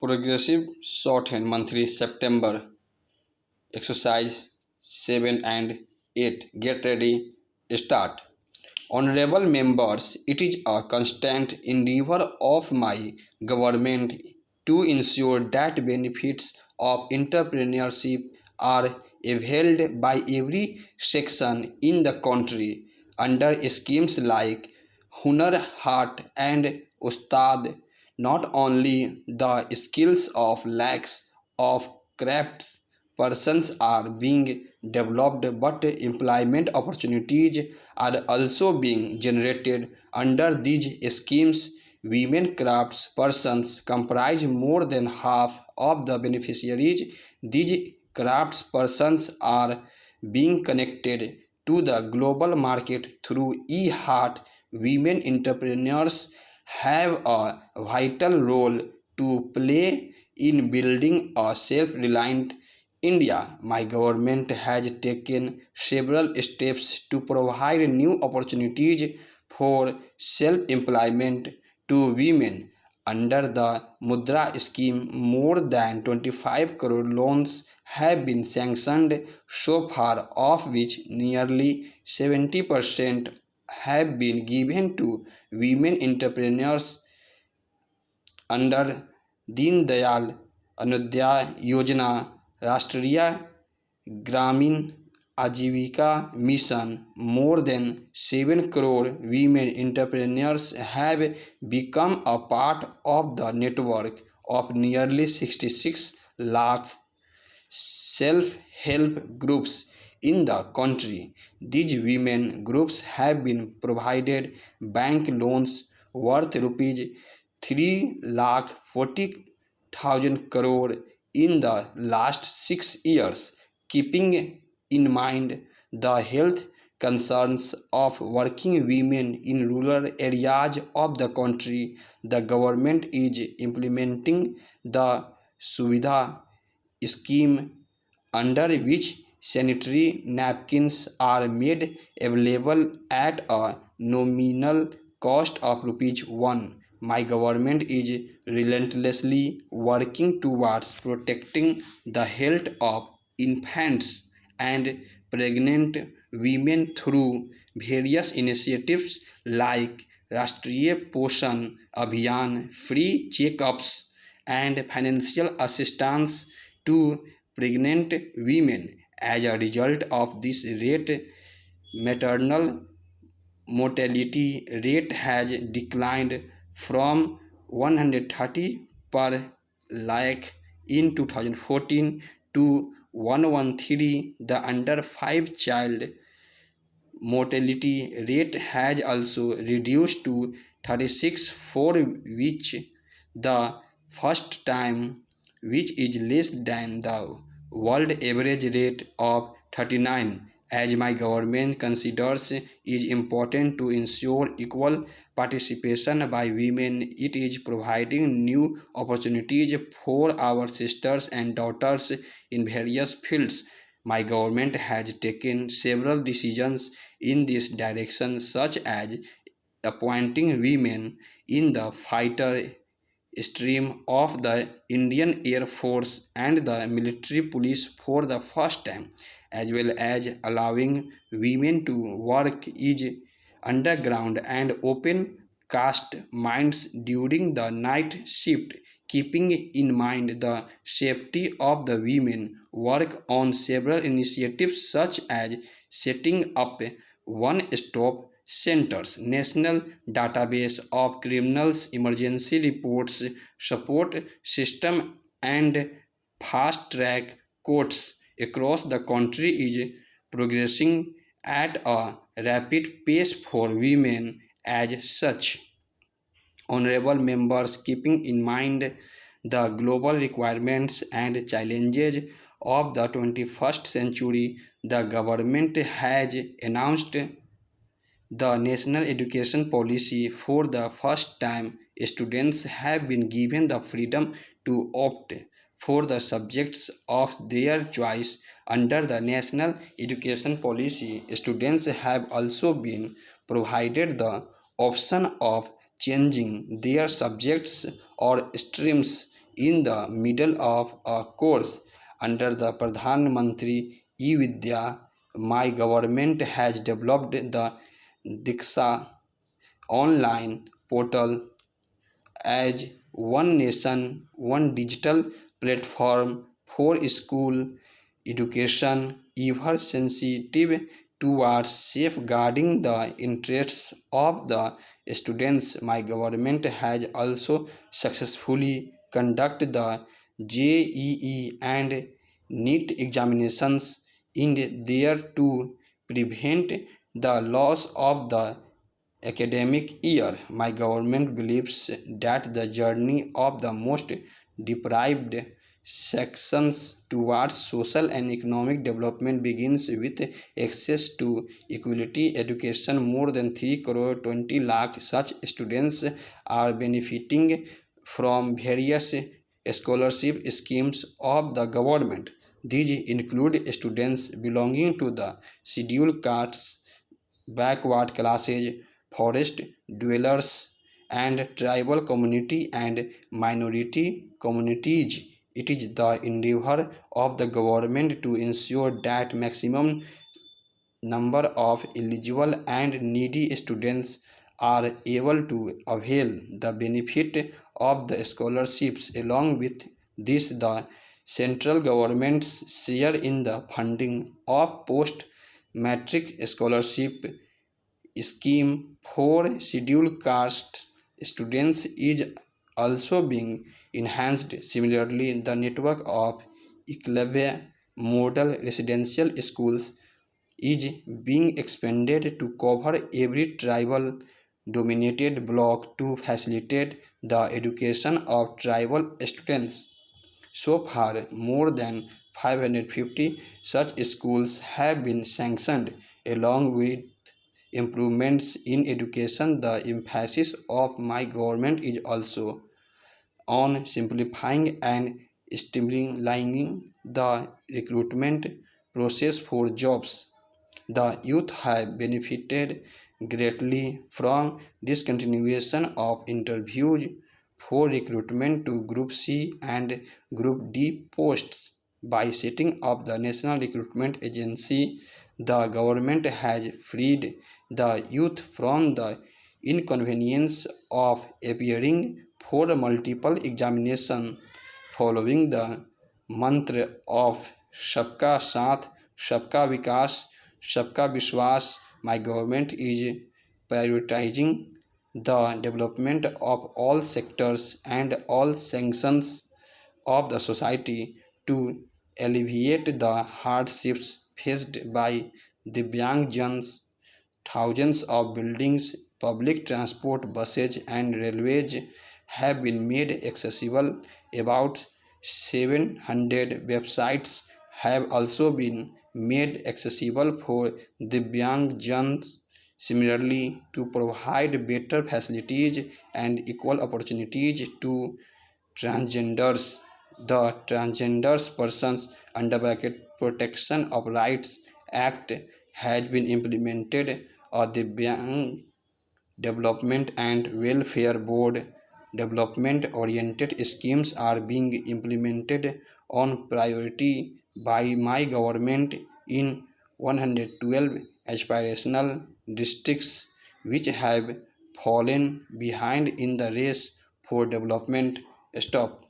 Progressive shorthand monthly September exercise 7 and 8. Get ready, start. Honorable members, it is a constant endeavor of my government to ensure that benefits of entrepreneurship are availed by every section in the country under schemes like Hunar Haat and Ustad. Not only the skills of lakhs of crafts persons are being developed, but employment opportunities are also being generated under these schemes. Women crafts persons comprise more than half of the beneficiaries. These crafts persons are being connected to the global market through e-heart. Women entrepreneurs have a vital role to play in building a self-reliant India. My government has taken several steps to provide new opportunities for self-employment to women. Under the Mudra scheme, more than 25 crore loans have been sanctioned so far, of which nearly 70% have been given to women entrepreneurs under Deen Dayal Antyodaya योजना, राष्ट्रीय ग्रामीण आजीविका mission. More than 7 crore women entrepreneurs have become a part of the network of nearly 66 lakh self-help groups in the country. These women groups have been provided bank loans worth rupees 3,40,000 crore in the last 6 years. Keeping in mind the health concerns of working women in rural areas of the country, the government is implementing the Suvidha scheme, under which sanitary napkins are made available at a nominal cost of rupees 1. My government is relentlessly working towards protecting the health of infants and pregnant women through various initiatives like Rashtriya Poshan Abhiyan, free checkups, and financial assistance to pregnant women. As a result of this rate, maternal mortality rate has declined from 130 per lakh in 2014 to 113. The under 5 child mortality rate has also reduced to 36, for which the first time, which is less than the world average rate of 39. As my government considers it important to ensure equal participation by women, it is providing new opportunities for our sisters and daughters in various fields. My government has taken several decisions in this direction, such as appointing women in the fighter stream of the Indian Air Force and the military police for the first time, as well as allowing women to work is underground and open cast mines during the night shift. Keeping in mind the safety of the women, work on several initiatives such as setting up one-stop centers, national database of criminals, emergency reports, support system, and fast-track courts across the country is progressing at a rapid pace for women. As such, honorable members, keeping in mind the global requirements and challenges of the 21st century, the government has announced the national education policy. For the first time, students have been given the freedom to opt for the subjects of their choice. Under the national education policy, students have also been provided the option of changing their subjects or streams in the middle of a course under the Pradhan Mantri E-Vidya. My government has developed the Diksha online portal as one nation, one digital platform for school education, ever sensitive towards safeguarding the interests of the students. My government has also successfully conducted the JEE and NEET examinations in there to prevent the loss of the academic year. My government believes that the journey of the most deprived sections towards social and economic development begins with access to equality education. More than 3 crore 20 lakh such students are benefiting from various scholarship schemes of the government. These include students belonging to the scheduled castes, backward classes, forest dwellers, and tribal community and minority communities. It is the endeavor of the government to ensure that maximum number of eligible and needy students are able to avail the benefit of the scholarships. Along with this, the central government's share in the funding of post matric scholarship scheme for scheduled caste students is also being enhanced. Similarly, the network of Eclave model residential schools is being expanded to cover every tribal dominated block to facilitate the education of tribal students. So far, more than 550 such schools have been sanctioned. Along with improvements in education, the emphasis of my government is also on simplifying and streamlining the recruitment process for jobs. The youth have benefited greatly from discontinuation of interviews for recruitment to Group C and Group D posts. By setting up the National Recruitment Agency, the government has freed the youth from the inconvenience of appearing for multiple examinations. Following the mantra of Sabka Saath, Sabka Vikas, Sabka Vishwas, my government is prioritizing the development of all sectors and all sections of the society to alleviate the hardships faced by Divyang Thousands of buildings, public transport, buses, and railways have been made accessible. About 700 websites have also been made accessible for Divyang. Similarly, to provide better facilities and equal opportunities to transgenders, the Transgenders Persons Under Protection of Rights Act has been implemented. A Divyang Development and Welfare Board development oriented schemes are being implemented on priority by my government in 112 aspirational districts which have fallen behind in the race for development. Stop.